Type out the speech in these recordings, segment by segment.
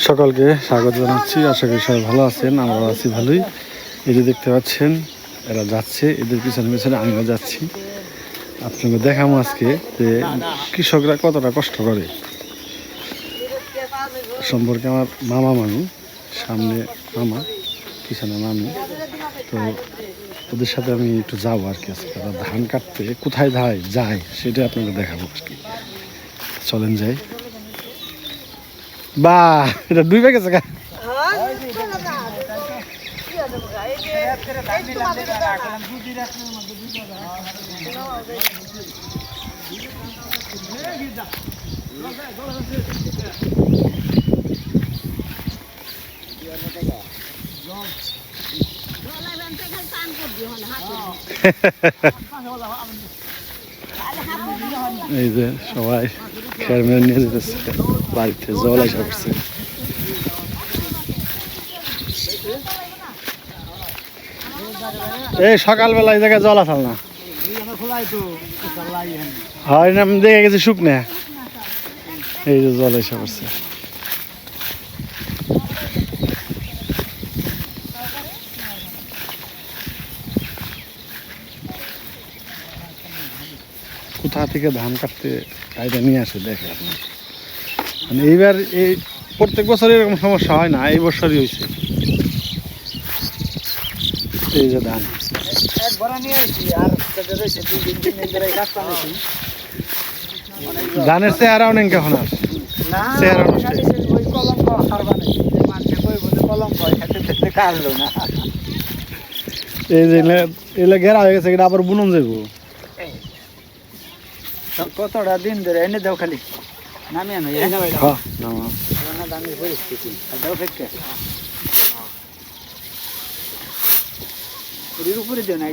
সকলকে স্বাগত জানাচ্ছি। আশা করি সবাই ভালো আছেন, আমরাও আছি ভালোই। এই যে দেখতে পাচ্ছেন এরা যাচ্ছে, এদের পিছনে পিছনে আমিও যাচ্ছি। আপনাকে দেখাবো আজকে যে কৃষকরা কতটা কষ্ট করে সম্পর্কে। আমার মামা মামি, সামনে মামা পিছনে মামি, তো ওদের সাথে আমি একটু যাবো আর কি। আজকে তারা ধান কাটতে কোথায় যায় সেটা আপনাকে দেখাবো আর কি। চলেন যাই। বা এটা ডুবে গেছে গা। এই যে সবাই খের মেরে নিয়ে যেতেছে বাড়িতে, জল আসা পড়ছে। এই সকালবেলা এই জায়গায় জল আসাল না হয় না, আমি দেখে গেছি শুকনা। এই যে জল এসে পড়ছে। কোথা থেকে ধান কাটতে এটা নিয়ে আসে দেখে আপনি। মানে এইবার এই প্রত্যেক বছর এরকম সমস্যা হয় না, এই বছরই হয়েছে। এই যে ধান ধানের চেহারা অনেক কেমন আর চেহারা নষ্ট। এই যে এগুলো ঘেরা হয়ে গেছে, এটা আবার বুনন যাবো কতটা দিন ধরে এনে দাও খালি নামিয়ে পরিস্থিতি উপরে দেও না,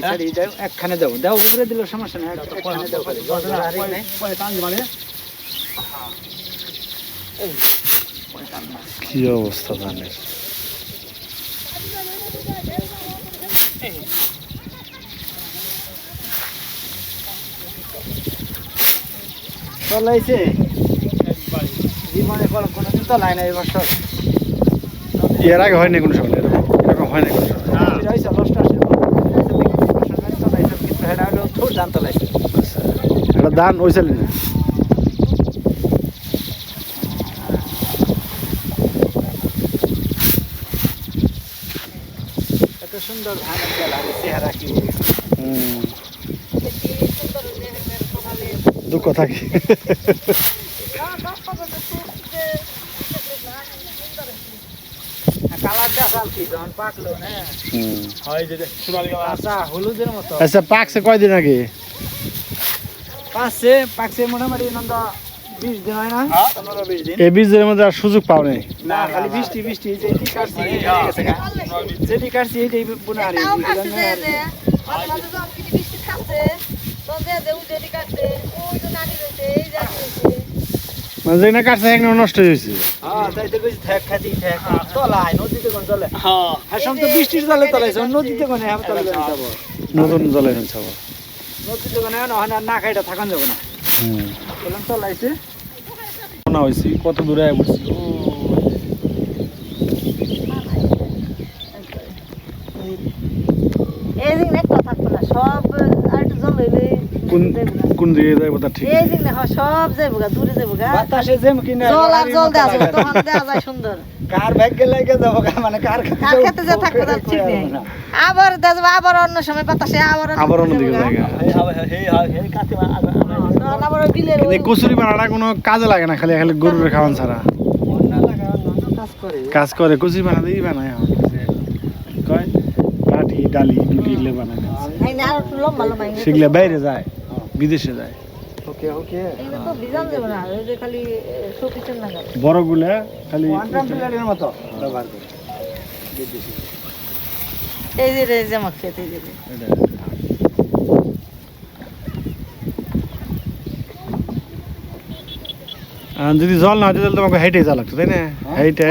একখানে দাও দাও উপরে দিলে সমস্যা নেই। কি অবস্থা ধানের। চলাইছে জীবনে কোনোদিন চলাই না এই বছর। এর আগে হয়নি কোনো সময়, এরকম হয়নি কোনো সময়। এটা ধান ওই চালি না। এত সুন্দর ধান চেহারা কি দুঃখ থাকে। আচ্ছা পাকছে কয়দিন আগে? পাকছে মোটামুটি 20 দিন হয় না, 15-20 দিন। এই 20 দিনের মধ্যে আর সুযোগ পাও নাই না, খালি বৃষ্টি যেটি কাটছি এইটাই বোনা হারি। মানে যেখানে কাটছে সেখানে নষ্ট হয়েছে। বৃষ্টির জলে তলাইছে, নদীতে কোনে নতুন জলে চাবো নদীতে কোনে না খাইটা থাকান যাবে না। তলাইছে মনে হয়েছি কত দূরে বসছি। কোন দিকে যাইব তা ঠিক সব যাইব দূরে যাইব বাতাসে যেম কিনা জল আর জল দেওয়া যাবে, তখন দেওয়া যায় সুন্দর। কার ভাগ্যে লাগে যাবো মানে কার খেতে যা থাকবে তার ঠিক নেই। আবার দেওয়া যাবে, আবার অন্য সময় বাতাসে আবার অন্যদিকে জায়গা। আবার বিলের কচুরি বানাটা কোনো কাজে লাগে না, খালি খালি গরুর খাওয়ান ছাড়া কাজ করে। কচুরি বানাতে বানায় কয় কাঠি ডালি ডুলি এগুলো বানায়, সেগুলো বাইরে যায়, বিদেশে যায়। বড়গুলা খালি মতো ব্যবহার করে এই যে জামা খেতে গেলে যদি জল না হতো তাহলে তোমাকে হেঁটে যা লাগতো, তাই না? হেঁটে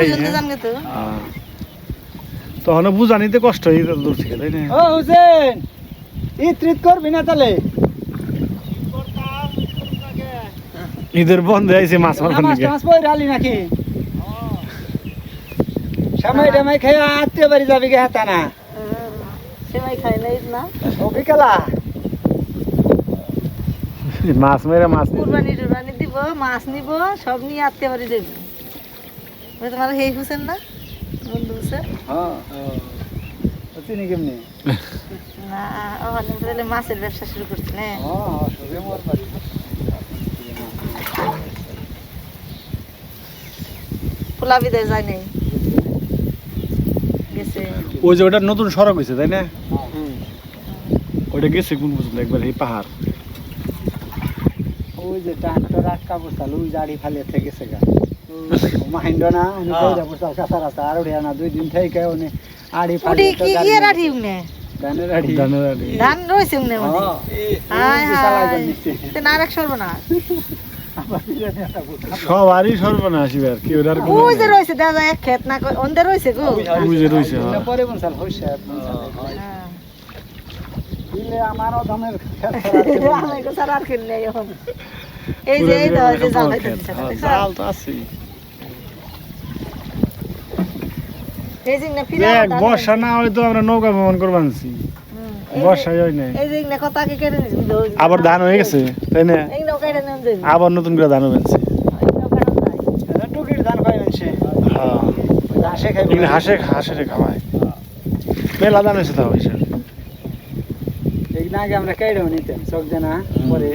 তখন বুঝা নিতে কষ্ট হয় দূর থেকে, তাই না? ও হুসেন ঈদ করবি না তাহলে? ঈদের বন্ধে আইছে মাছ মারবার নাকি? মাছ পয়রা আলি নাকি? সময় টামাই খেয়ে আত্মীয় বাড়ি যাবি গে হাতা না সেমাই খাই না ঈদ না ও বিকালা মাছ মেরে মাছ নিয়ে কুরবানি টুরবানি দিব মাছ নিব সব নিয়ে আত্মীয় বাড়ি দেব ওই তোমার হেই হুসেন না বন্ধু হুসেন হ্যাঁ চিনি কেমনি না ওখানে তাহলে মাছের ব্যবসা শুরু করছি না হ্যাঁ সবে মোর বাড়ি পোলা বিদায় যায় নাই গেছে ওই যে ওটা নতুন সড়ক হয়েছে তাই না ওইটা গেছে কোন পর্যন্ত একবার এই পাহাড় ওই যে ট্রাক্টর আটকা বসাল ওই গাড়ি ফালিয়ে থেকে গেছে গা মাহিন্দ না উনি কইরা বসাল কাঁচা রাস্তা আর উড়িয়া না 2 দিন থেকে উনি আড়ি উডি ফালিয়ে কি ইয়ে রাঠি উনে ধানের আড়ি ধানের আড়ি। ধান রয়েছে উনে মানে হাই হাই তে না রাখ সরব না সবারই সর্বনাশ এবার কি ওটার কোনো ওই যে রয়েছে দাদা এক ক্ষেত না অন্ধে রয়েছে গো ওই যে রয়েছে হ্যাঁ। পরে বসাল হইছে হ্যাঁ। দিলে আমারও ধানের ক্ষেত আমি তো সারা আর কিনে নেই এখন এই যে এই দাও যে জাল হইতে দিছে হ্যাঁ, জাল তো আছে এই যে না ফিরা দেখ বর্ষা না হয়তো আমরা নৌকা ভ্রমণ করবানছি বর্ষাই হয় নাই এই যে না কথা কে কেটে নিছি আবার ধান হয়ে গেছে তাই না এই নৌকা এটা নেন দেব আবার নতুন করে ধান হয়েছে টুকির ধান খাই হইছে হ্যাঁ হাসে খাই এগুলো হাঁসে খাওয়ায় মেলা ধান হয়েছে তা হয়েছে এক না আগে আমরা কাইড়াও নিতাম চক জানা পরে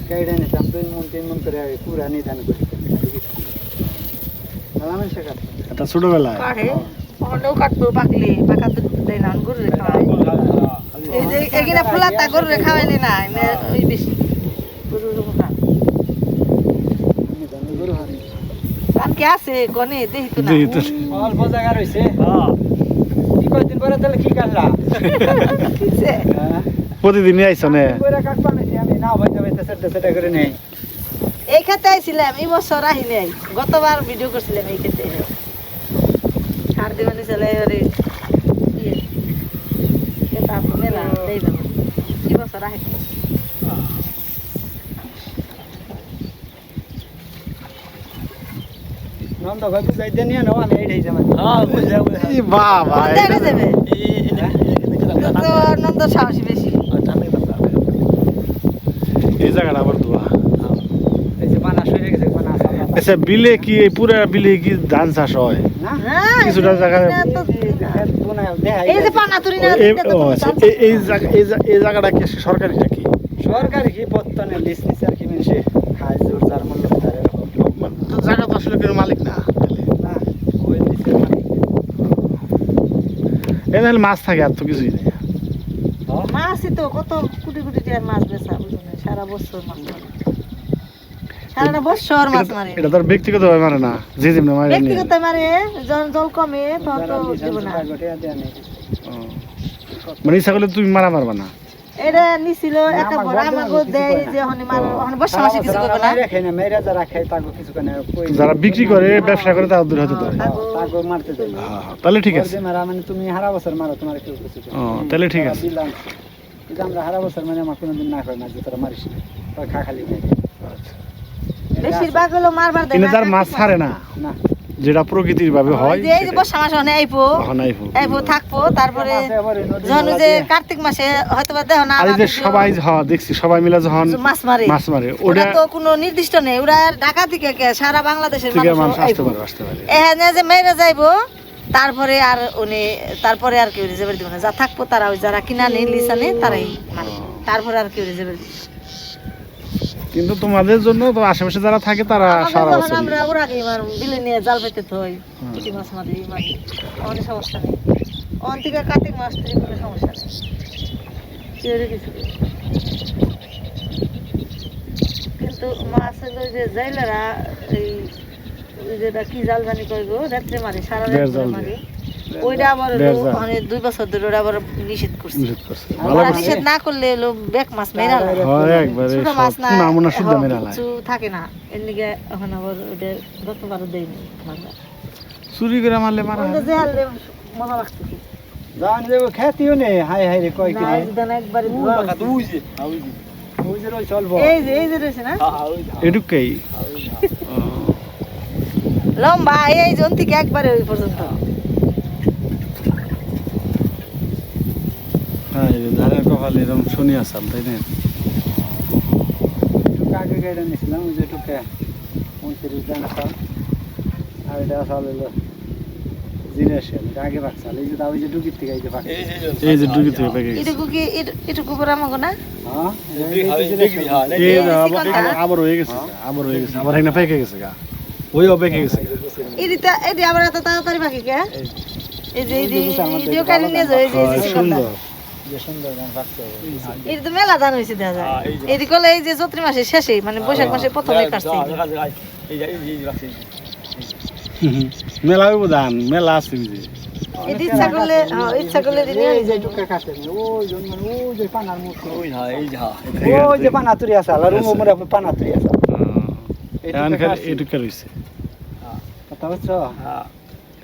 কাইড়া নিতাম 2 মন 3 মন করে পুরা নিধান করে আলামেন শেখাত এটা ছোটবেলায় কাটে ওটাও কাটতো পাকলে পাকাতে দেয় না গরু খাওয়াই এই যে এখানে ফুলাতা গরু খাওয়াইলে না ওই বেশি গরু খা নিধান গরু হানি কান কে আছে কোনে দেই তো না দেখি তো অল্প জায়গা রইছে কি কয়দিন পরে তাহলে কি কাটলা কিছে প্রতিদিনই আইছো না কইরা কাটবা নাকি আমি না ভাইতে ভাইতে সেটা করে নেই এই খেতে আইছিলাম এই বছর আহি নাই গতবার ভিডিও করছিলাম এই খেতে সার দিবানি চলে এবারে এটা মেলা দেই না এই বছর আহি নন্দ ভাই বুঝাইতে নিয়ে নাও আমি এইটাই যাই এই বাবা দেখা যাবে তো নন্দ সাহসী বেশি এই জায়গাটা আবার দোয়া এই যে বানা সরে গেছে বানা আচ্ছা বিলে কি এই পুরা বিলে কি ধান চাষ হয় না কিছুটা জায়গায় এই যে পানা তুরি না ও আচ্ছা, এই জায়গাটা কি সরকারি নাকি সরকারি কি পত্তনে লিস্ট নিছে আর কি মানুষে খায় জোর যার মূল্য তার তো জায়গা তো আসলে কেউ মালিক না না ওই নিছে মানে এই তাহলে মাছ থাকে আর তো কিছুই নেই মাছই তো কত কোটি কোটি টাকার মাছ বেচা বুঝুন সারা বছর মাছ মারে সারা বছর মাছ মারে এটা তোর ব্যক্তিগতভাবে মারে না যে যেমনি মারে নিয়ে ব্যক্তিগত মারে যখন জল কমে তখন তো দিব না ও। মানে ইচ্ছা করলে তুমি মারা মারবা না এটা নিছিল একটা বড় আমাকে দেয় যে ওখানে ওখানে বসে মাসে কিছু করবে না রাখে না মেয়েরা যারা খায় তাকে কিছু কেন যারা বিক্রি করে ব্যবসা করে তাদের দূর হতে দেয় তাকে মারতে দেয় তাহলে ঠিক আছে মারা মানে তুমি হারা বছর মারো তোমার কেউ কিছু ও তাহলে ঠিক আছে দিলাম কিন্তু আমরা হারা বছর মানে আমার কোনোদিন না করে না যে তোরা মারিস না ওই খা খালি খাই বেশিরভাগ হলো মারবার দেয় কিন্তু না তার মাছ ছাড়ে না না যেটা প্রকৃতির ভাবে হয় এই যে বর্ষা মাসে ওখানে আইপো তখন আইবো। আইপো থাকবো তারপরে যখন ওই যে কার্তিক মাসে হয়তো বা দেহ না আর এই যে সবাই দেখছি সবাই মিলে যখন মাছ মারে মাছ মারে ওটা ওটা তো কোনো নির্দিষ্ট নেই ওরা ঢাকা থেকে সারা বাংলাদেশের থেকে মানুষ মানুষ আসতে পারে আসতে পারে এখানে যে মেয়েরা যাইবো তারপরে আর উনি তারপরে আর কেউ রিজার্ভ দিব না যা থাকবো তারা ওই যারা কিনা নেই লিসানে তারাই মারে তারপরে আর কেউ রিজার্ভ দিব কিন্তু তোমাদের জন্য তো আশেপাশে যারা থাকে তারা সারা বছর আমরা ওর আগে বিলে নিয়ে জাল পেতে থই পুঁটি মাছ মারি মারি অনেক সমস্যা নেই অন থেকে কার্তিক মাস থেকে কোনো সমস্যা নেই কেউ কিছু কিন্তু মাছের ওই যে জাইলারা এই যেটা কি জাল জানি কই গো রাত্রে মারি সারা দেড় রাত জাল মারি ওইটা আবার দেড় জাল। মানে 2 বছর ধরে ওটা আবার নিষেধ করছে নিষেধ করছে ভালো ওরা করছে নিষেধ না করলে এলো বেক মাছ মেরা লাগে হয় একবারে ছোট সব মাছ না পুনা মুনা শুদ্ধ মেরা লাগে কিছু থাকে না এর লিগে এখন আবার ওটা গতবারও দেয়নি মাছটা চুরি করে মারলে মারা ওটা যে হারলে মজা লাগতো কি জান যে খেতিও নেই হাই হাই রে কয় কি না এই যে দানা একবারে ধোয়া হয়েছে। ওই যে রই চলবো এই যে রয়েছে না এটুকাই লম্বা এই জন থেকে একবারে ওই পর্যন্ত হ্যাঁ এই যে ধানের কপালে এরকম শনি আসাম তাই না? টুকে আগে গাড়িটা নিয়েছিলাম ওই যে টুকে 29 দান আসাল আর এটা আসাল হলো জিনিয়াশিয়াল এটা আগে পাকসাল এই যে দাও এই যে ডুকির থেকে এই যে পাকসাল এই যে ডুগি থেকে পেকে গেছে এটুকু কি এটুকু করে আমাকে না হ্যাঁ এই আবার হয়ে গেছে আবার হয়ে গেছে আবার একটা পেকে গেছে গা ওই পেকে গেছে এদিটা এদি আবার এত তাড়াতাড়ি পাখি কে এই যে এই ভিডিও কারি নিয়ে যায় এই যে সুন্দর যে সুন্দর গান পাকছে এই তো মেলা ধান হয়েছে দেখা যায় এদিকে হলো এই যে চৈত্র মাসের শেষে মানে বৈশাখ মাসের প্রথমে কাটছে মেলা হইব ধান মেলা আছে যে এদি ইচ্ছা করলে নিয়ে এই যে টুকে কাটছে ওই জন্য ওই যে পানার মুখ ওই যা ওই যে পানাতুরি আসাল আর রুম মরে পানাতুরি আসাল এটুকা রয়েছে কথা বুঝছো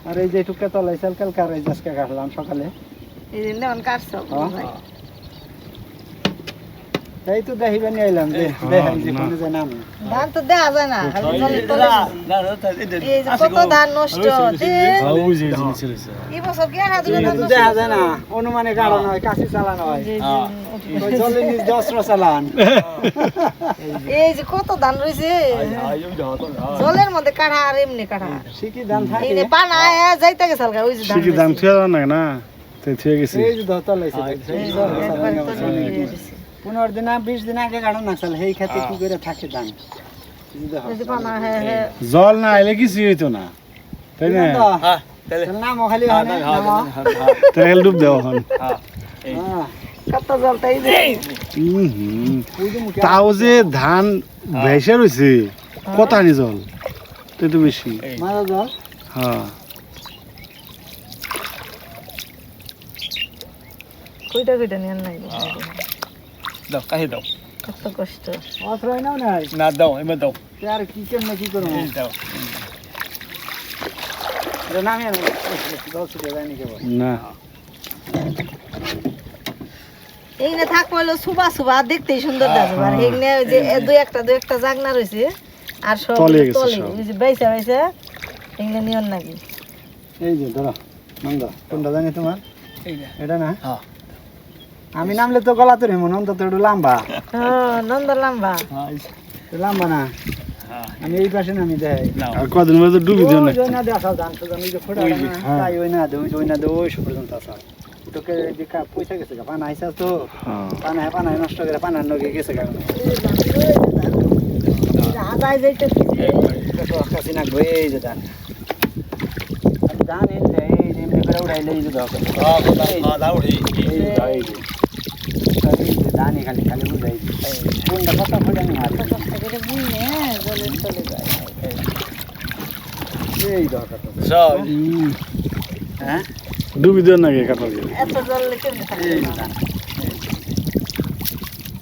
আর এই যে টুকে তলাইছাল কালকার এই আজকে কাটলাম সকালে এই দিন নেমন কাটছো এই তো দেখিবে নিয়ে এলাম যে দেখাই যে কোনে যে নাম ধান তো দেখা যায় না খালি জলের তলে এই যে কত ধান নষ্ট ওই যে জিনিস রয়েছে এই বছর কি আর দুটো ধান তো নষ্ট দেখা যায় না অনুমানে গাড়ানো হয় কাশি চালানো হয় ওই জলে নিজ অস্ত্র চালান এই যে কত ধান রয়েছে জলের মধ্যে কাটা আর এমনি কাটা শিকি ধান থাকে এই পানা যাইতে গেছে হালকা ওই যে ধান কি দাম থুয়া না না তাই থুয়া গেছে এই যে তলাইছে 15 দিন 20 দিন আগে গাড়ানো না চাল এই খেতে কি করে থাকে ধান এই যে পানা হ্যাঁ জল না আইলে কিছু হইতো না তাই না নাম খালি হয় না তেল ডুব দেওয়া হন কত জল তাই যে তাও যে ধান ভেসে রয়েছে কত আনি জল তাই তো বেশি মারা জল হ্যাঁ কইটা কইটা নিয়ে নাই দাও কাহে দাও কত কষ্ট অস্ত্র নাও নাই না দাও এমে দাও আর কি কেমনে কি করব এই দাও এটা নামে আমি জল ছুটে যায়নি কেবল না এই না থাক হলো সুবা দেখতেই সুন্দর দেখা আর এখানে ওই যে দুই একটা জাগনা রয়েছে আর সব তলে গেছে তলে সব। এই যে বাইসা এখানে নিয়ন নাকি এই যে ধরো নন্দ কোনটা জানি তোমার এই এটা না হ্যাঁ আমি নামলে তো গলা তো রেমন অন্তত একটু লম্বা হ্যাঁ নন্দ লম্বা একটু লম্বা না আমি এই পাশে নামি দেয় আর কদিন মধ্যে ডুবি দিও না ওই না দেখা ধান তো জানি যে ফোড়া না তাই ওই না দেই ওই না দেই ওই পর্যন্ত আসা তোকে যে পয়সা গেছে গা পানা আইসা তো হ্যাঁ পানা নষ্ট করে পানার নগে গেছে গা আদায় যাইতে তো কাছে না গই এই যে ধান ধান এই যে এমনি করে উড়াইলে এই যে দাও দাও রে এই যে ধান খালি খালি বুঝাই কোনটা কথা ফোড়া না আর কষ্ট করে বুঝনে জলের তলে যায় এই দরকার সব হ্যাঁ ডুবি দিও না কে কাটা দিয়ে এত জল কেমনে থাকে এই না? ধান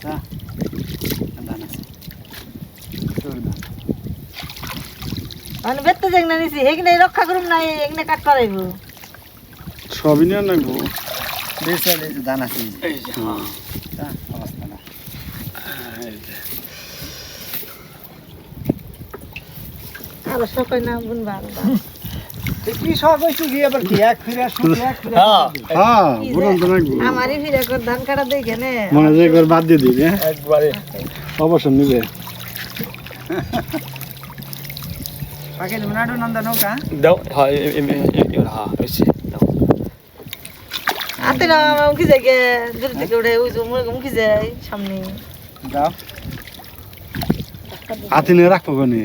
হ্যাঁ ধান আছে তোর ধান মানে বেতে যাক না নিছি এখানে রক্ষা করুম না এখানে কাট করাইব সবই নিয়ে নাকবো বেশি ধান আছে এই যে হ্যাঁ অবস্থা না আর সকাই না বুনবা কি সব হইছে কি আবার কি এক ফিরে শুনে এক ফিরে হ্যাঁ হ্যাঁ বুঝলাম তো নাকবো আমারই ফিরে কর ধান কাটা দেই কেনে মনে যায় একবার বাদ দিয়ে দিবে একবারে অবসর নিবে পাকে নাডু নন্দা নৌকা দাও হ্যাঁ এমে হ্যাঁ হইছে দাও আতে না মুখি যায় গে দূর থেকে উড়ে ওই যে মুখি যায় সামনে দাও হাতে নিয়ে রাখবো কোনে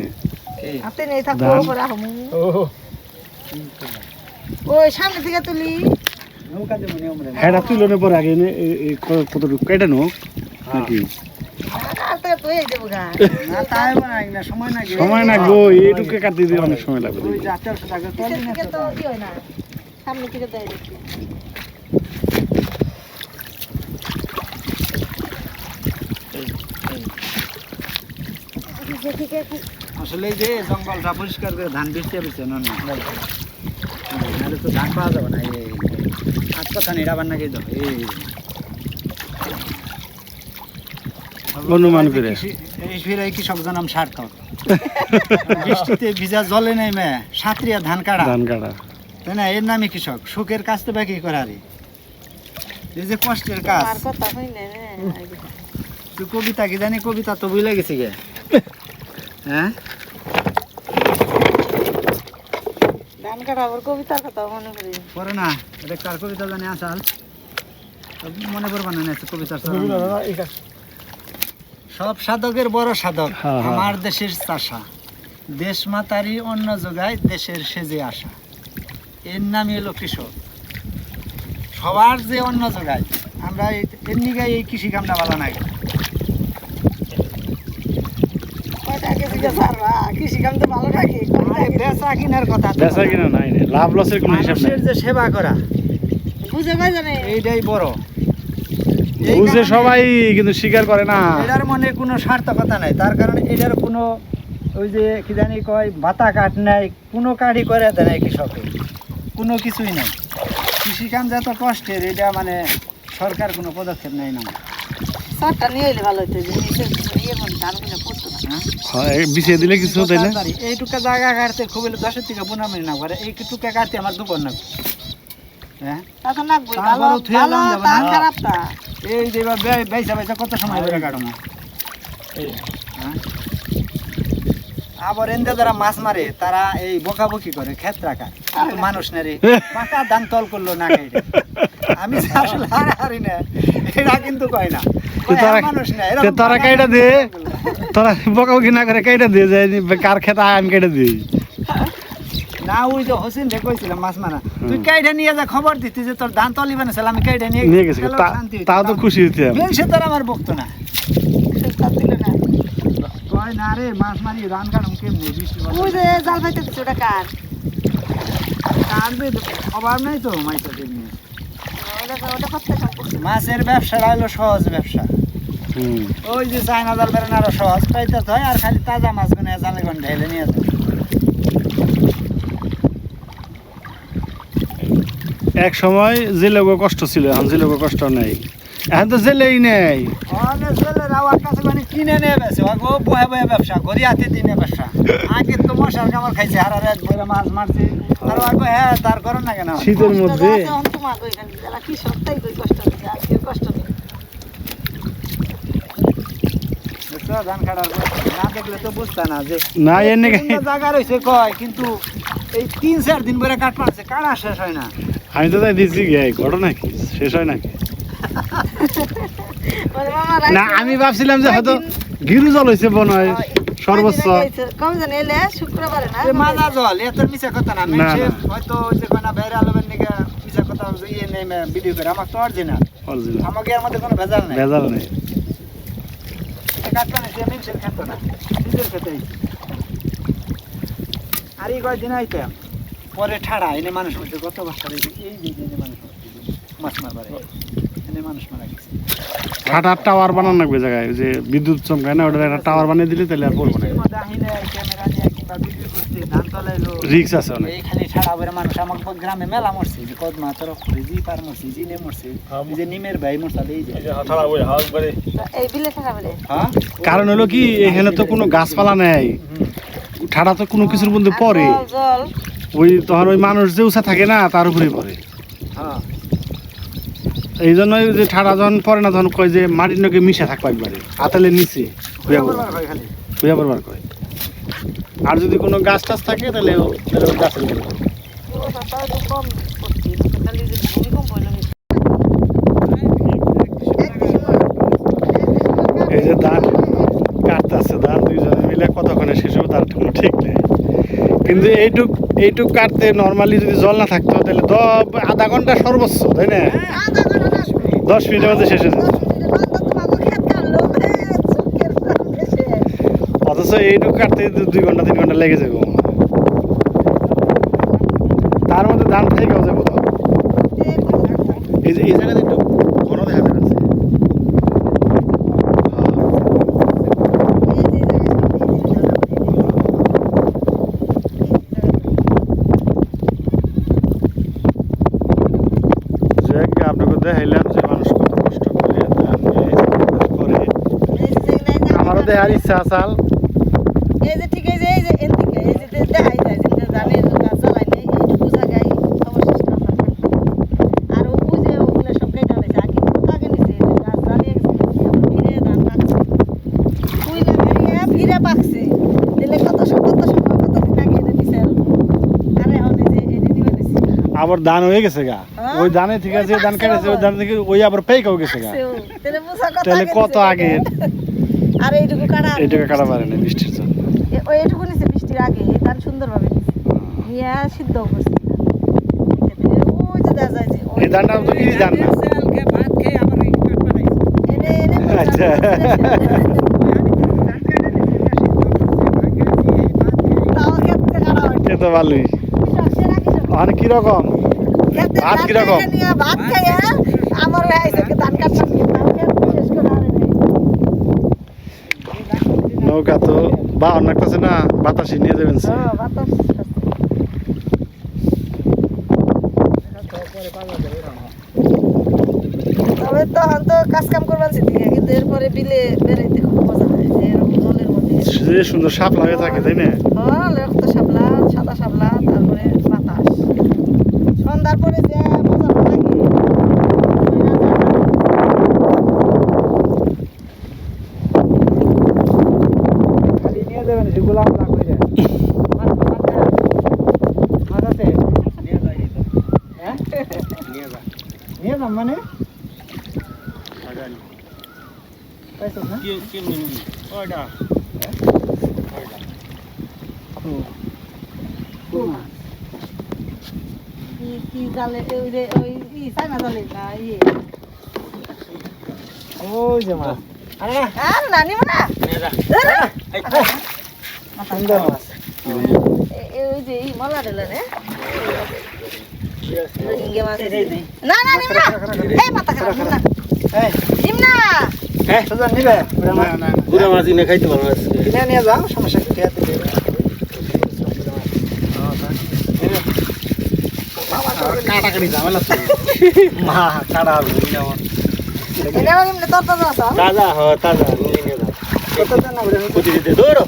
আতে নেই থাকো ধান? পরে আহমু ও ওই সামনে থেকে তুলি নৌকা যে মনে আমরে হেডা তুলনে পরে আগে কতটুকু কেটে নো নাকি আতে তো এই দেব গা না তাই বানাই না সময় না গে সময় লাগবো এইটুকু কাটতে দিয়ে অনেক সময় লাগবে ওই যে 800 টাকা পিছন তোলি না থেকে তো কি হয় না সামনে থেকে দেয় দেখি আসলে এই যে জঙ্গলটা পরিষ্কার করে ধান বেচতে বেচতে না নাহলে তো ধান পাওয়া যাবে না এই আজ কথা নিরাবার নাকি তো এই অনুমান করে এই ফিরে কৃষকজন নাম সার্থক বৃষ্টিতে ভিজা জলে নেমে সাঁতরিয়া ধান কাটা ধান কাটা তাই না এর নামই কৃষক সুখের কাজ তো বাকি করারই এই যে কষ্টের কাজ আর কথা হইলে তুই কবিতা কি জানি কবিতা তো ভুলে গেছি গে হ্যাঁ ধান কাটাবার কবিতার কথা মনে করি পরে না এটা কার কবিতা জানি আসাল মনে করবা না কবিতার সব সাধকের বড় সাধক হ্যাঁ, হ্যাঁ। আমার দেশের চাষা দেশ মাতারি অন্ন যোগায় দেশের সেজে আসা এর নামই হলো কৃষক সবার যে অন্ন যোগায় আমরা এমনি গাই এই কৃষি কামটা ভালো নাই কয়টা কেজি সারবা কৃষি কাম তো ভালো লাগে বেচা কিনার কথা তো বেচা বলা। কিনা নাই রে, লাভ লসের কোনো হিসাব নাই মানুষের যে সেবা করা বুঝে কয় জানে এইটাই বড় এই বুঝে কারণে সবাই কিন্তু স্বীকার করে না। এটার মনে কোনো সার্থকতা নাই তার কারণে এটার কোনো ওই যে কি জানি কয় ভাতা কাট নাই কোনো কাঠই করে দেয় নাই কৃষকে কোনো কিছুই নাই কৃষিকাম যত কষ্টের এটা মানে সরকার কোনো পদক্ষেপ নেয় না সারটা নিয়ে এলে ভালো হতো যে নিচে ইয়ের মধ্যে ধান কিনে পড়তো না হয়, বিছিয়ে দিলে কিছু তাই না। এইটুকা জায়গা কাটতে খুব 10 থেকে 15 মিনিট না করে এইটুকা কাটতে আমার দুপুর না হ্যাঁ তা তো লাগবে তারপরেও ভালো থুয়ে ভালো আনলাম যাবে তা না। খারাপ তা এই যে বাইসা বাইসা কত সময় ধরে কাটো না হ্যাঁ? আবার এনদে যারা মাছ মারে তারা এই বকাবকি করে ক্ষেত রাখা কিন্তু মানুষ না রে পাকা ধান তল করলো না খাইলে আমি যে আসলে হারি না এরা কিন্তু কয় না কয়, তারা- হ্যাঁ, মানুষ না তে তারা কাইটা দে তোরা বকাবকি না করে কাইটা দিয়ে যায় কার খেতে আমি কেটে দিই। না ওই যে হোসেন রে কইছিলাম মাছ মারা তুই কাইটা নিয়ে যা খবর দিতি যে তোর ধান তলি বানাইছিল আমি কাইটা নিয়ে নিয়ে গেছে গেলে শান্তি হইতো। তাও তো খুশি হইতাম। সে তার আমার বকতো না তা দিল না কয় না রে মাছ মারি ধান কাটুম কেমনি বৃষ্টি ওই যে জাল পাইতে দিচ্ছে ওটা কার কাটবে অভাব নাই তো মাইতো কেমনি ওটা করতে কাম করছে মাছের ব্যবসাটা হলো সহজ ব্যবসা হুম। ওই যে চায়না জাল বেরেন আরো সহজ পাইতে তো হয় আর খালি তাজা মাছ গুনে জালে গন ঢেলে নিয়ে যায় এক সময় জেলেগো কষ্ট ছিল, এখন জেলেগো কষ্ট নেই, এখন তো জেলেই নেই। অনেক ছেলেরা আমার কাছে মানে কিনে নিয়ে বেছে ও বহে বহে ব্যবসা ঘড়ি হাতে দিনে ব্যবসা আগে তো মশার কামড় খাইছে আর এক বইরা মাছ মারছে আর ওই হ্যাঁ তার করো না কেন শীতের মধ্যে তোমার কই খালি যারা কি সত্যি কই কষ্ট দিচ্ছে আর কেউ কষ্ট নেই বুঝছো ধান কাটার না দেখলে তো বুঝতা না যে না এনে বিভিন্ন জায়গা রয়েছে কয় কিন্তু এই 3-4 দিন ধরে কাট মারছে কাটা শেষ হয় না আমি তো তাই দিচ্ছি গে ঘটনা কি শেষ হয় নাকি ওরে মামা না, আমি ভাবছিলাম যে হয়তো গিরু জল হয়েছে মনে হয় সর্বোচ্চ। কম জানি এলে শুক্রবারে না এ মাজা জল এত মিছা কথা না না, মেছে না। হয়তো ওই যে কোনা বাইরে আলবেন নিকে মিছা কথা যে ইয়ে নেই ভিডিও করে আমার তো অরিজিনাল Original। আমাকে এর মধ্যে কোনো ভেজাল নাই ভেজাল নেই। কাটবে না সে মিক্সের খেত না নিজের খেতেই আর এই কয়েকদিন আইতাম পরে ঠাড়া এনে মানুষ হচ্ছে গত বছর এই যে মানুষ মরছে, মাছ মারবার এনে মানুষ মারা গেছে ঠাটার টাওয়ার বানানো লাগবে জায়গায়, ওই যে বিদ্যুৎ চমকায় না, ওটার একটা টাওয়ার বানিয়ে দিলে তাহলে আর পড়বো না। এর মধ্যে আহিলে ক্যামেরা নিয়ে কিংবা ভিডিও করতে ধান তলাইলো রিক্স আছে অনেক। এই খালি ছাড়া বের মানুষ আমার গ্রামে মেলা মরছে যে কদমা তরফ করে জি পার মরছে জি নে মরছে এই যে নিমের ভাই মরছে এই যে হাঁটা ওই হাউস বাড়ি এই বিলে থাকা বলে হ্যাঁ কারণ হলো কি এখানে তো কোনো গাছপালা নেই, ঠাডা তো কোনো কিছুর মধ্যে পড়ে, জল জল ওই তখন ওই মানুষ যে উষা থাকে না তার উপরেই পড়ে। হ্যাঁ এই জন্যই যে ঠাডা যখন পড়ে না তখন কয় যে মাটির নকে মিশা থাকবা একবারে আতালের নিচে হুয়া করবার হয় খালি হুয়া পড়বার কয়। আর যদি কোনো গাছ টাছ থাকে তাহলে তাহলে ওই গাছের উপরে পড়ে। ও তাও তো কম করছি খালি যে ভূমিকম্প হইলো এই যে ধান কাটতেছে, ধান দুইজনে মিলে কতক্ষণে শেষ হবে তার কোনো ঠিক নেই, কিন্তু এইটুক কাটতে নর্মালি যদি জল না থাকতো তাহলে আধা ঘন্টা সর্বোচ্চ, তাই না? 10 মিনিটের মধ্যে শেষ হয়ে যেত। অথচ এইটুক কাটতে 2 ঘন্টা 3 ঘন্টা লেগে যাবে মনে হয়। তার মধ্যে ধান থেকেও যাবো তো এই যে এই জায়গাতে একটু ঘন দেখা যাচ্ছে। আপনাকে দেখাইলাম যে মানুষ কত কষ্ট করে করে। আমারও দেখার ইচ্ছা আসাল। এই যে ঠিক এই যে এদিকে এই যে দেখাই যায় যে জানে গাছ জ্বালাই নেই এইটুকু জায়গায় অবশেষ আর ও বুঝে ওগুলো সব কেটে হয়েছে আবার ধান হয়ে গেছে গা হ্যাঁ? ওই ধানে ঠিক আছে ওই ধান পাকছে কেটেছে ওই আবার। ধান থেকে ওই আবার পেকেও গেছে গা তাহলে বুঝা কথা তাহলে আগে কত দিছে। আগে আর এইটুকু কাটা এইটাকে কাটা পারে না বৃষ্টির জন্য ওই এইটুকু নিছে বৃষ্টির আগে এই ধান সুন্দরভাবে নিছে নিয়ে সিদ্ধ করছে ওই যে দেখা যায় যে ওই এই ধানটা তো ইরি ধান না এনে এনে বুঝা আচ্ছা। তাও ক্ষেত্রে কাটা হয় এ তো ভালোই কৃষক সেরা কৃষক আর কিরকম ক্ষেত্রে ভাত ধান কিরকম? কাইটা নিয়ে ভাত খাইয়া আমার হয়ে আইছে কি ধান কাটতাম তাও ক্ষেত্রে শেষ করে আরে নাই নৌকা তো বাহন লাগতেছে না বাতাসে নিয়ে যাবেন সে। বাতাস তবে তখন তো কাজ কাম করবার দিকে কিন্তু এরপরে বিলে বেড়াইতে খুব মজা হয় যে এরকম জলের মধ্যে যে সুন্দর সাপ লাগে থাকে তাই না রক্ত শাপলা সাদা শাপলা তারপরে বাতাস সন্ধ্যার পরে যে মজা লাগে ওই রাজার খালি নিয়ে যাবেন সেগুলো আমরা হয়ে যায় মাছ আছে হ্যাঁ নিয়ে যাম মানে পাইছো না কি জালে ওই যে ওই চাইনা জালে না ইয়ে ওই যে মাছ আরে না আর না নিব না সুন্দর মাছ ওই যে এই মলা দিলেন ইঙ্গে মাছ না না নিব না এই মাথা খারাপ নিব না এই নিব না সুজন নিবে পুরা মাছ কিনে খাইতে পারবো আজকে কিনে নিয়ে যাও সমস্যা কি খেয়ে দিবে কাটাকাটি ঝামেলা তো মা কাটা হবে না এটা নিমনে তোর তো আছে তাজা হ তাজা নিয়ে যাও কত দেন না ওরে কুচি দিতে দৌড়ো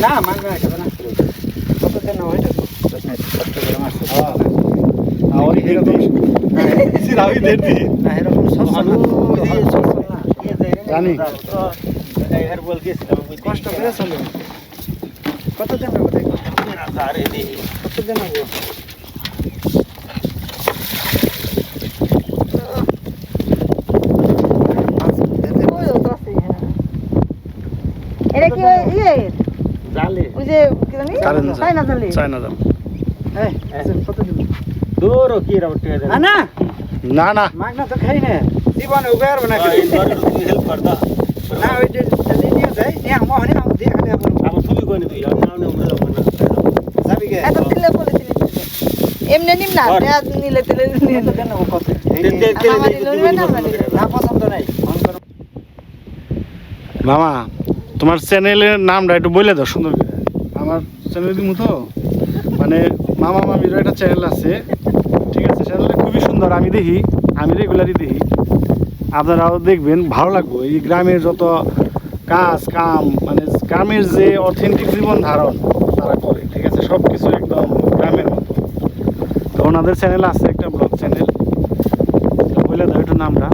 না মাংস খাবে না কত দেন না ওইটা কত করে মাছ আর এরকম সিরাই দেতি না এরকম সস্তা না জানি। ড্রাইভার বল গেছিলাম কষ্ট করে চলে কত দেন না কোথায় আরে দেই কত দেন না ওই তো আছে এটা কি ইয়ে জালে ওই যে কি জানি কারেন্ট জাল। চাইনা জালে চায়না দাম এই কত দিন দৌড়ো কি রাও টিয়া না না না না মাগনা তো খাই না জীবনে উগার হবে না এই বারে তুমি হেল্প কর দা না ওই যে নিয়ে যাই নিয়ে আমো হনি আমো দিয়ে খালি আপন আবার তুমি কোনে তুই আর নাও আমরা যাব না যাবি গে এত কিলো বলে তিনি এমনি নিম না পেঁয়াজ নিলে তেলে নিয়ে কত দেন না কত আমার নিলে নিবে না আমরা নিলে না পছন্দ নাই মন করো মামা তোমার চ্যানেলের নামটা একটু বলে দাও সুন্দর করে আমার চ্যানেল দিমু তো মানে মামা মামির একটা চ্যানেল আছে ঠিক আছে চ্যানেলটা খুবই সুন্দর আমি দেখি আমি রেগুলারই দেখি আপনারাও দেখবেন ভালো লাগবে এই গ্রামের যত কাজ কাম মানে গ্রামের যে অথেন্টিক জীবন ধারণ তারা করে ঠিক আছে সব কিছু একদম গ্রামের মতো তো ওনাদের চ্যানেল আছে একটা ব্লগ চ্যানেল বলে দাও একটু নামটা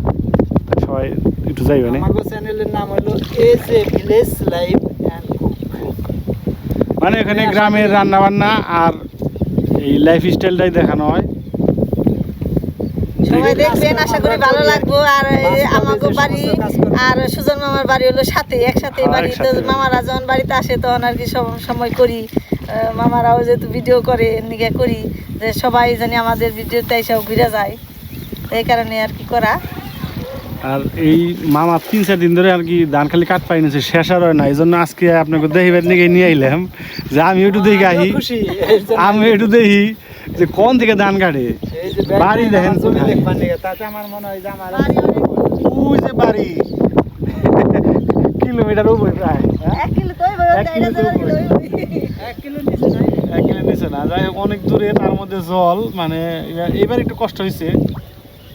সবাই একটু যাইবে না আমাগো চ্যানেলের নাম হলো S A village life and cook মানে এখানে গ্রামের রান্না বান্না আর এই লাইফ স্টাইলটাই দেখানো হয় সবাই দেখবেন আশা করি ভালো লাগবো আর এই যে আমাগো বাড়ি আর সুজন মামার বাড়ি হলো সাথে একসাথে হ্যাঁ, বাড়ি তো একসাথে। মামারা যখন বাড়িতে আসে তখন আর কি সময় করি মামারাও যেহেতু ভিডিও করে নিকে করি যে সবাই জানি আমাদের ভিডিওতে এসেও ঘুরে যায় এই কারণে আর কি করা আর এই মামা 3-4 দিন ধরে আর কি ধান খালি কাট পাই নিছে শেষ আর হয় না এই জন্য আজকে আপনাকে দেখিবার নিয়ে নিয়ে আইলাম যে আমি একটু দেখি আহি খুশি আমি একটু দেখি যে কোন থেকে ধান কাটে এই যে বাড়ি দেখেন ছবি কোথায়? দেখবার নিয়ে তাতে আমার মনে হয় যে আমার ওই যে বাড়ি কিলোমিটার উপরে প্রায় 1 কিলো তো এক কিলো তো উপরে। 1 কিলো নিচে নাই 1 কিলো নিচে না যাই হোক অনেক দূরে তার মধ্যে জল মানে এবার একটু কষ্ট হয়েছে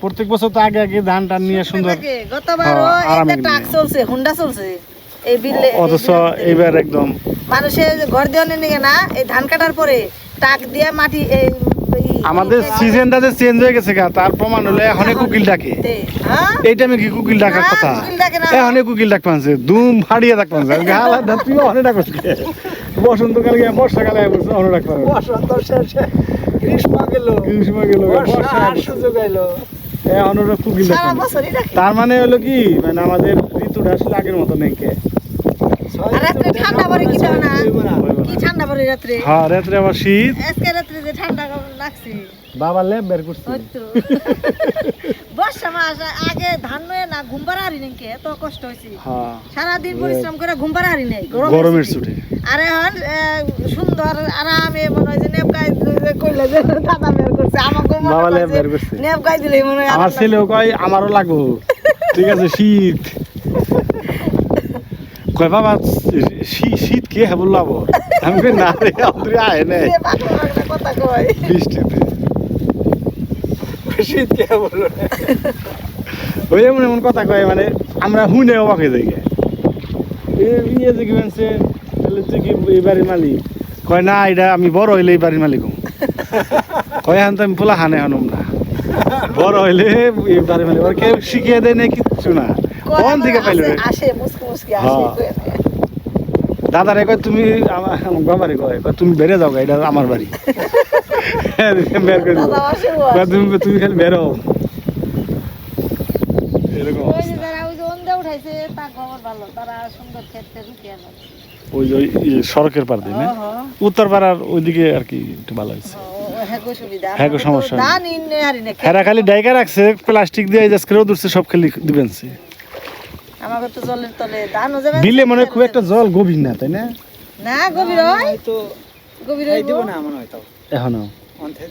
প্রত্যেক বছর তো আগে আগে ধান টান নিয়ে সুন্দর গতবারও হ্যাঁ, আরামে একটা ট্রাক নিয়ে। চলছে হুন্ডা চলছে এই বিলে অথচ এবার একদম মানুষের ঘর দেওয়ানে নিয়ে না এই ধান কাটার পরে ট্রাক দিয়ে মাটি এই আমাদের সিজনটা যে চেঞ্জ হয়ে গেছে গা তার প্রমাণ হলো এখন কুকিল ডাকে হ্যাঁ এই টাইমে কি কুকিল ডাকার না, কথা কুকিল ডাকে না। এখন কুকিল ডাক পানছে দুম ফাড়িয়ে ডাক পানছে গালা তুই অনেক ডাক বসন্তকালে গিয়ে বর্ষাকালে বসে অনেক ডাক পাবে বসন্ত শেষে গ্রীষ্ম গেল বর্ষা আর সুযোগ এলো। এখন ওরা কুকিল সারা বছরই রাখি। তার মানে হলো কি মানে আমাদের ঋতুটা আসলে আগের মতো নেই কে আর রাত্রে ঠান্ডা পড়ে কি দাও না? কি ঠান্ডা পড়ে রাত্রে? হ্যাঁ রাত্রে আবার শীত আজকে রাত্রে যে ঠান্ডা লাগছে বাবা লেপ বের করছে হয়তো বর্ষা মাস আগে ধান নয় না ঘুম পাড়া হারি নাকি এত কষ্ট হয়েছে হ্যাঁ সারাদিন পরিশ্রম করে ঘুম পাড়া হারি নাই গরমের ছুটি আর এখন সুন্দর আরামে মনে হয় যে নেপ গাই কইলে যে দাদা বের করছে আমাকে বাবা লেপ বের করছে নেপ গাই দিলে মনে হয় আমার ছেলেও কয় আমারও লাগবো ঠিক আছে শীত কয় বাবা শীত কে হ্যাঁ বললাম আমি কই না রে আমাদের আয় নাই কথা কয় বৃষ্টিতে শীত কে বললো ওই এমন এমন কথা কয় মানে আমরা হুনে অবাক হয়ে যাই ইয়ে যে কি বলছে তাহলে তুই কি এই বাড়ির মালিক কয় না এটা আমি বড় হইলে এই বাড়ির মালিক হম। কয় এখন তো আমি পোলা হানে হানুম না বড় হইলে এই বাড়ির মালিক ওর কেউ শিখিয়ে দেয় না কিচ্ছু না কোন থেকে পাইল রে আসে মুসকি মুসকি আসে হ্যাঁ। দাদারে কয় তুমি আমার বাবারে কয় তুমি বেড়ে যাও গা, এটা আমার বাড়ি বের করে দিবো। দাদা আসে কয় তুমি খালি বেরো এরকম ওই যে অবস্থা। যারা ওই যে অন্ধে উঠাইছে তা খবর ভালো তারা সুন্দর খেতে রুকিয়ে যাচ্ছে ওই যে ওই সড়কের পার দিয়ে না উত্তর পাড়ার ওইদিকে আর কি একটু ভালো হয়েছে হ্যাগো সুবিধা হ্যাগো সমস্যা নেই। ধান ইন্নে হারি না হেরা খালি ডাইকা রাখছে প্লাস্টিক দিয়ে আজকে রোদ উঠছে সব খালি দিবেন আমাকে তো জলের তলে ধানও যাবে বিলে মনে হয় খুব একটা জল গভীর না তাই না না গভীর হয় তো গভীর এই দিব হইব না মনে হয় তাও এখনো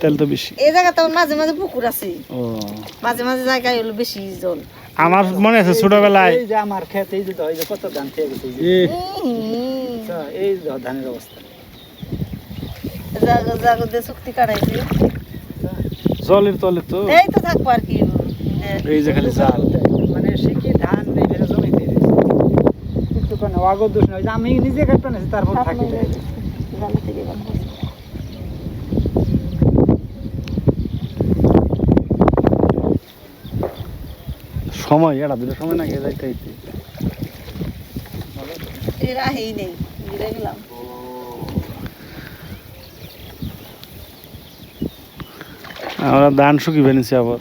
তেল তো বেশি এই জায়গা তো মাঝে মাঝে পুকুর আছে ও মাঝে মাঝে জায়গায় হলো বেশি জল আমার মনে আছে ছোটবেলায় এই যে আমার ক্ষেত এই যে তো এই যে কত ধান খেয়ে গেছে এই যে। আচ্ছা, এই যে ধানের অবস্থা জায়গা জায়গা দিয়ে চুক্তি কাটাইছে জলের তলে তো এই তো থাকবো আর কি এই যে খালি জাল মানে শিখি ধান এই ফেরে জমিতে একটু কোনো আগর দোষ নয় যে আমি নিজে কাটতে না তারপর থাকি যায় জালে থেকে বানাবো। সময় এটা দুটো সময় না গিয়ে যাইতে এর আহেই নেই ঘুরে গেলাম আমরা ধান শুকিয়ে ফেলেছি আবার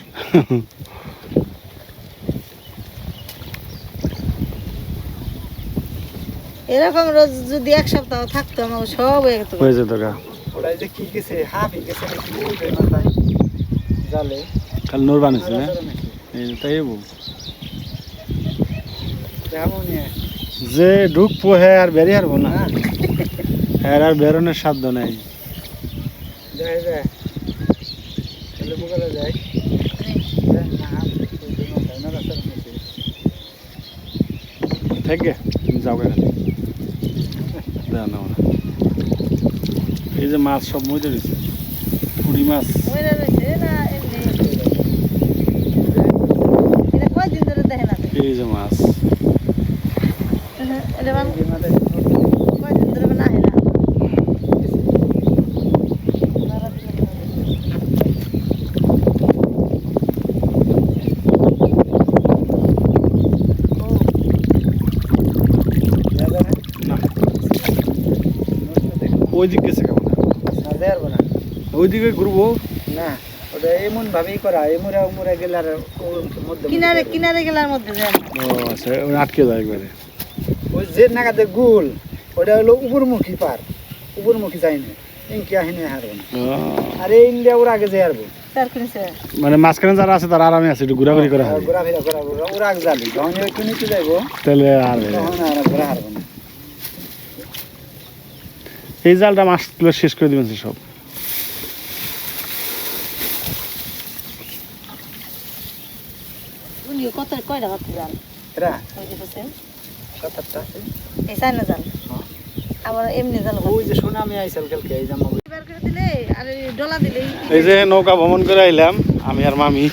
এরকম রোজ যদি এক সপ্তাহ থাকতো আমার সব হয়ে যেত হয়ে যেত গা ওরা যে কি গেছে হাফি গেছে নাকি উঠে মাথায় জালে খালি নোর বানিয়েছে না এই যে তাই বউ। তেমন নিয়ে যে ঢুকবো হ্যাঁ আর বেরিয়ে হারবো না হ্যাঁ আর বেরোনোর সাধ্য নেই যায় যায় চলে বগলে যায় থেকে তুমি যাও গা খালি দেওয়া নাও না এই যে মাছ সব মজে রয়েছে পুরি মাছ মরে রয়েছে না এমনি এটা কয়দিন ধরে দেখে না এই যে মাছ এটা কয়দিন ধরে না হেলা না ওই দিক গেছে কেমন ওইদিকে ঘুরবো না ওটা এমন ভাবেই করা এমরা উমরা গেলে আর ওর মধ্যে কিনারে কিনারে গেলার মধ্যে যায় ও আচ্ছা ওই আটকে যায় একবারে ওই যে নাগাদের গুল ওটা হলো উপরমুখী পার উপরমুখী যায় না ইনকি আহিনে হারবো না আর এই ইন্ডিয়া ওর আগে যায় হারবো তার কিনছে মানে মাঝখানে যারা আছে তারা আরামে আছে একটু ঘোরাঘুরি করা হবে ঘোরাফেরা করা ওর আগে যাবি যখন ওই নিতে যাইবো তাহলে আর তখন আর ঘোরা হারবো না এই জালটা মাছগুলো শেষ করে দিবেন সব উনি কত কয়টা কত জাল এরা ওই যে বলছেন 7-8টা আছে এই চাইনা জাল আবার এমনি জাল ওই যে সুনামি আইসাল কালকে এই জামা বের করে দিলে আর এই ডলা দিলেই এই যে নৌকা ভ্রমণ করে আইলাম আমি আর মামি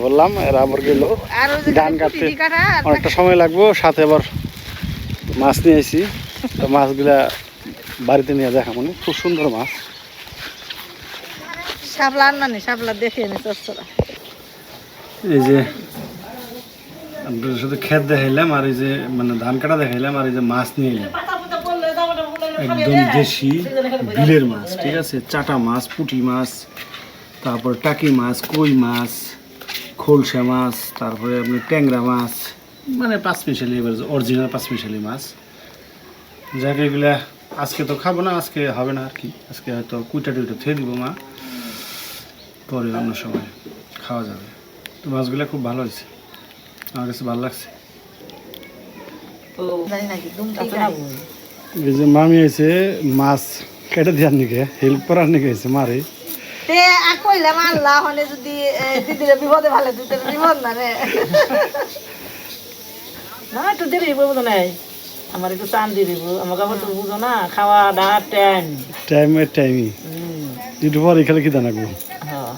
বললাম এরা আবার গেল আর ওই যে ধান কাটতে কুটি কাটা আর অনেকটা সময় লাগবো সাথে আবার মাছ নিয়ে আইছি তো মাছগুলা বাড়িতে নিয়ে দেখা মানে খুব সুন্দর মাছ শাপলা আর নানি শাপলা দেখে নি চচ্চড়া এই যে আপনাদের সাথে ক্ষেত দেখাইলাম আর এই যে মানে ধান কাটা দেখাইলাম আর এই যে মাছ নিয়ে এলাম একদম দেশি বিলের মাছ ঠিক আছে চাটা মাছ পুঁটি মাছ তারপরে টাকি মাছ, কই মাছ, খোলসা মাছ, তারপরে আপনি ট্যাংরা মাছ, মানে পাঁচমিশালি, এবার অরিজিনাল পাঁচমিশালি মাছ। যাক এগুলা আজকে তো খাবো না, আজকে হবে না আর কি, আজকে হয়তো কুইটা টুইটা থুয়ে দিব মা, পরে অন্য সময় খাওয়া যাবে। তো মাছগুলো খুব ভালো হয়েছে, আমার কাছে ভালো লাগছে। জানি নাকি দুমটি গাই এই যে মামি এসে মাছ কেটে দেওয়ার নিকে, হেল্প করার নিকে এসে মারে। তে কইলাম আল্লাহ হলে যদি দিদিরে বিপদে ভালো দিতে বিপদ না রে না একটু দেরি বুঝো নাই আমার একটু চান দিয়ে দিব আমাকে আবার তো বুঝো না খাওয়া দাওয়া টাইম টাইমই একটু পরে খেলে কি দানাগো। হ্যাঁ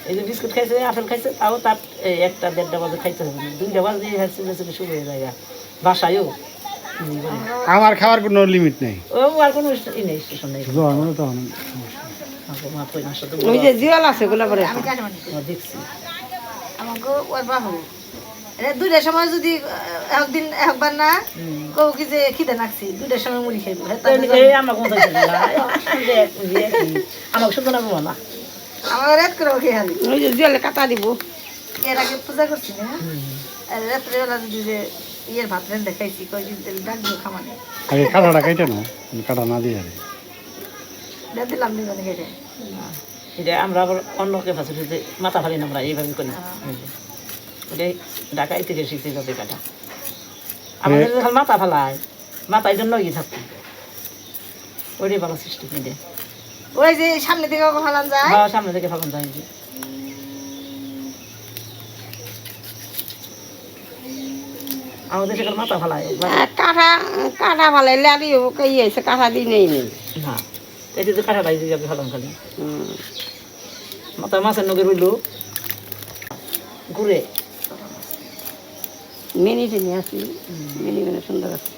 এই যে বিস্কুট খাইছে আপেল খাইছে তাও তার এই 1টা 1:30 বাজে খাইতে হবে না 2টা বাজে দিয়ে খাইছে শুরু হয়ে যায় বাসায়ও আমার খাওয়ার কোনো লিমিট নেই। ও আর কোনো ই নেই স্টেশন নেই মানে তখন মা কই মাসে তো ওই যে জিওল আছে গোলা করে আমি কাটে মানে দেখছি আমাকে ওর বাহু এটা দুইটার সময় যদি একদিন একবার না কও কি যে খিদে লাগছি দুইটার সময় মুড়ি খাইবো এই আমার কোন থাকে না আমার শুধু না বলো না আমার রাত করে খেয়ে খালি ওই যে জিওলে কাটা দিব এর আগে পূজা করছি না আর রাত্রেবেলা যদি যে ইয়ের ভাত রেন্দে খাইছি কয়দিন তেল ডাক দিও খামানে আগে কাটাটা কাটে না, কাটা না দিয়ে আরে দিলাম দিবেন খেটে এটা আমরা আবার অন্যকে ফাঁসিতে মাথা ফালি না আমরা এইভাবে করি ওটাই ঢাকায় থেকে শিখতে যাবে কাটা আমাদের যখন মাথা ফালায় মাথায় জন্য গিয়ে থাকতো ওইটাই ভালো সিস্টেম এটা ওই যে সামনে থেকে ফালান যায় সামনে থেকে ফালান যায় যে আমাদের সেখানে মাথা ফালায় কাটা কাটা ফালাইলে আর ইয়েছে কাটা দিই নেই নেই না এটি তো কাটা বাইরে যাবে ফালান খালি মাথায় মাছের নগের হইল ঘুরে মিনিটে নিয়ে আসি মিনি মানে সুন্দর আছে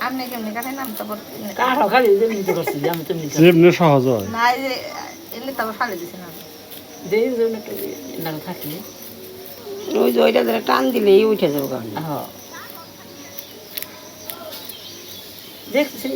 আপনি কেমনি কাটে নাম তারপর কাটা খালি নিতে পারছি আমি তো নিতে যেমনি সহজ হয়। না এই যে এলে তারপর ফালে দিছে না দেই যে একটা না থাকলে ওই যে ওইটা ধরে টান দিলেই উঠে যাবে হ্যাঁ দেখছি